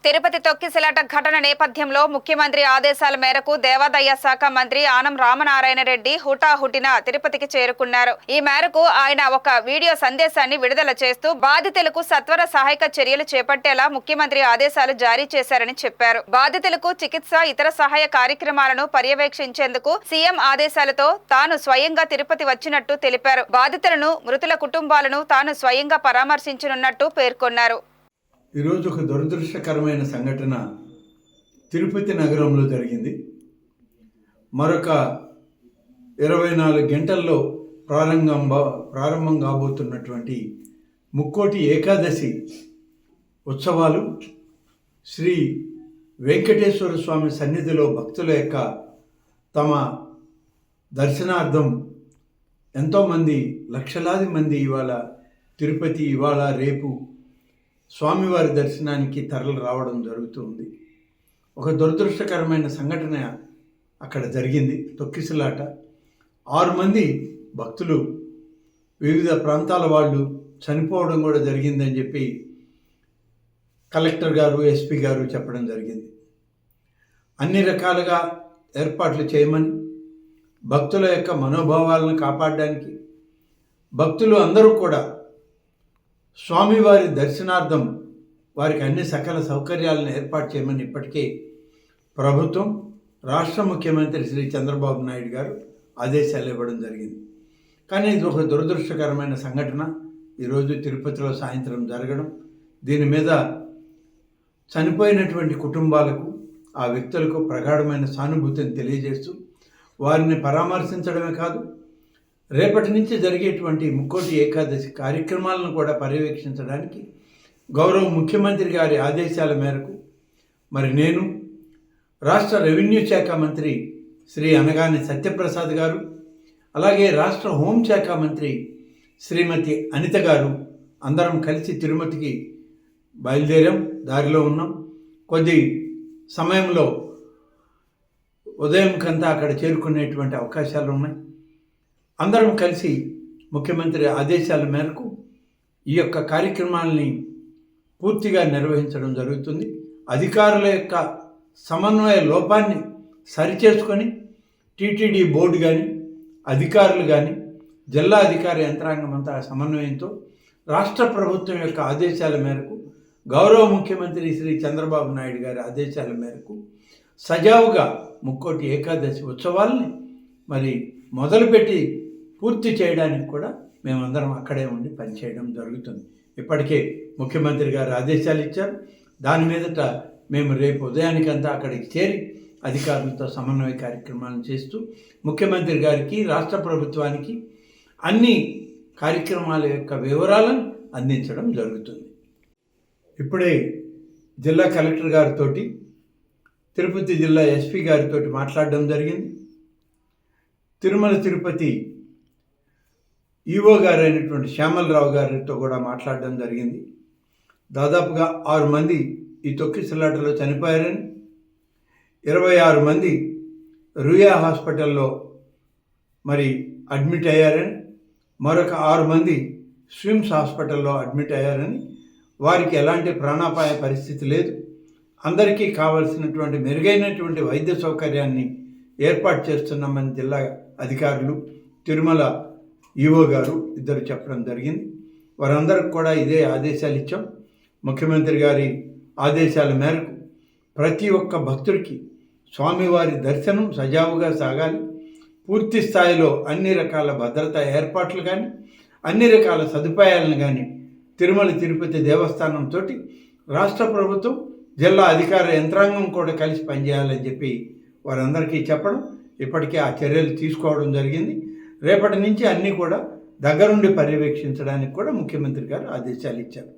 తిరుపతి తొక్కిసలాట ఘటన నేపథ్యంలో ముఖ్యమంత్రి ఆదేశాల మేరకు దేవాదాయ శాఖ మంత్రి ఆనం రామనారాయణ రెడ్డి హుటాహుటిన తిరుపతికి చేరుకున్నారు. ఈ మేరకు ఆయన ఒక వీడియో సందేశాన్ని విడుదల చేస్తూ బాధితులకు సత్వర సహాయక చర్యలు చేపట్టేలా ముఖ్యమంత్రి ఆదేశాలు జారీ చేశారని చెప్పారు. బాధితులకు చికిత్స, ఇతర సహాయ కార్యక్రమాలను పర్యవేక్షించేందుకు సీఎం ఆదేశాలతో తాను స్వయంగా తిరుపతి వచ్చినట్టు తెలిపారు. బాధితులను, మృతుల కుటుంబాలను తాను స్వయంగా పరామర్శించనున్నట్టు పేర్కొన్నారు. ఈరోజు ఒక దురదృష్టకరమైన సంఘటన తిరుపతి నగరంలో జరిగింది. మరొక 24 గంటల్లో ప్రారంభం కాబోతున్నటువంటి ముక్కోటి ఏకాదశి ఉత్సవాలు శ్రీ వెంకటేశ్వర స్వామి సన్నిధిలో భక్తుల యొక్క తమ దర్శనార్థం ఎంతోమంది, లక్షలాది మంది ఇవాళ రేపు స్వామివారి దర్శనానికి తరలి రావడం జరుగుతుంది. ఒక దురదృష్టకరమైన సంఘటన అక్కడ జరిగింది. తొక్కిసలాట 6 మంది భక్తులు, వివిధ ప్రాంతాల వాళ్ళు చనిపోవడం కూడా జరిగిందని చెప్పి కలెక్టర్ గారు, ఎస్పీ గారు చెప్పడం జరిగింది. అన్ని రకాలుగా ఏర్పాట్లు చేయమని, భక్తుల యొక్క మనోభావాలను కాపాడడానికి, భక్తులు అందరూ కూడా స్వామివారి దర్శనార్థం వారికి అన్ని సకల సౌకర్యాలను ఏర్పాటు చేయమని ఇప్పటికే ప్రభుత్వం, రాష్ట్ర ముఖ్యమంత్రి శ్రీ చంద్రబాబు నాయుడు గారు ఆదేశాలు ఇవ్వడం జరిగింది. కానీ ఇది ఒక దురదృష్టకరమైన సంఘటన ఈరోజు తిరుపతిలో సాయంత్రం జరగడం, దీని మీద చనిపోయినటువంటి కుటుంబాలకు, ఆ వ్యక్తులకు ప్రగాఢమైన సానుభూతిని తెలియజేస్తూ వారిని పరామర్శించడమే కాదు, రేపటి నుంచి జరిగేటువంటి ముక్కోటి ఏకాదశి కార్యక్రమాలను కూడా పర్యవేక్షించడానికి గౌరవ ముఖ్యమంత్రి గారి ఆదేశాల మేరకు మరి నేను, రాష్ట్ర రెవెన్యూ శాఖ మంత్రి శ్రీ అనగాని సత్యప్రసాద్ గారు, అలాగే రాష్ట్ర హోంశాఖ మంత్రి శ్రీమతి అనిత గారు అందరం కలిసి తిరుమతికి బయలుదేరాం. దారిలో ఉన్నాం. కొద్ది సమయంలో ఉదయం కంతా అక్కడ చేరుకునేటువంటి అవకాశాలు ఉన్నాయి. అందరం కలిసి ముఖ్యమంత్రి ఆదేశాల మేరకు ఈ యొక్క కార్యక్రమాలని పూర్తిగా నిర్వహించడం జరుగుతుంది. అధికారుల యొక్క సమన్వయ లోపాన్ని సరిచేసుకొని టీటీడీ బోర్డు కానీ, అధికారులు కానీ, జిల్లా అధికార యంత్రాంగం అంతా సమన్వయంతో రాష్ట్ర ప్రభుత్వం యొక్క ఆదేశాల మేరకు, గౌరవ ముఖ్యమంత్రి శ్రీ చంద్రబాబు నాయుడు గారి ఆదేశాల మేరకు సజావుగా ముక్కోటి ఏకాదశి ఉత్సవాల్ని మరి మొదలుపెట్టి పూర్తి చేయడానికి కూడా మేమందరం అక్కడే ఉండి పనిచేయడం జరుగుతుంది. ఇప్పటికే ముఖ్యమంత్రి గారు ఆదేశాలు ఇచ్చారు. దాని మీదట మేము రేపు ఉదయానికంతా అక్కడికి చేరి అధికారులతో సమన్వయ కార్యక్రమాలను చేస్తూ ముఖ్యమంత్రి గారికి, రాష్ట్ర ప్రభుత్వానికి అన్ని కార్యక్రమాల యొక్క వివరాలను అందించడం జరుగుతుంది. ఇప్పుడే జిల్లా కలెక్టర్ గారితో, తిరుపతి జిల్లా ఎస్పీ గారితో మాట్లాడడం జరిగింది. తిరుమల తిరుపతి ఈవో గారు అయినటువంటి శ్యామలరావు గారితో కూడా మాట్లాడడం జరిగింది. దాదాపుగా 6 మంది ఈ తొక్కిసలాటలో చనిపోయారని, 26 మంది రుయా హాస్పిటల్లో మరి అడ్మిట్ అయ్యారని, మరొక 6 మంది స్విమ్స్ హాస్పిటల్లో అడ్మిట్ అయ్యారని, వారికి ఎలాంటి ప్రాణాపాయ పరిస్థితి లేదు, అందరికీ కావలసినటువంటి మెరుగైనటువంటి వైద్య సౌకర్యాన్ని ఏర్పాటు చేస్తున్నామని జిల్లా అధికారులు, తిరుమల ఈవో గారు ఇద్దరు చెప్పడం జరిగింది. వారందరికి కూడా ఇదే ఆదేశాలు ఇచ్చాం. ముఖ్యమంత్రి గారి ఆదేశాల మేరకు ప్రతి ఒక్క భక్తుడికి స్వామివారి దర్శనం సజావుగా సాగాలి, పూర్తి స్థాయిలో అన్ని రకాల భద్రతా ఏర్పాట్లు కానీ, అన్ని రకాల సదుపాయాలను కానీ తిరుమల తిరుపతి దేవస్థానంతో రాష్ట్ర ప్రభుత్వం, జిల్లా అధికార యంత్రాంగం కూడా కలిసి పనిచేయాలని చెప్పి వారందరికీ చెప్పడం, ఇప్పటికే ఆ చర్యలు తీసుకోవడం జరిగింది. రేపటి నుంచి అన్నీ కూడా దగ్గరుండి పర్యవేక్షించడానికి కూడా ముఖ్యమంత్రి గారు ఆదేశాలు ఇచ్చారు.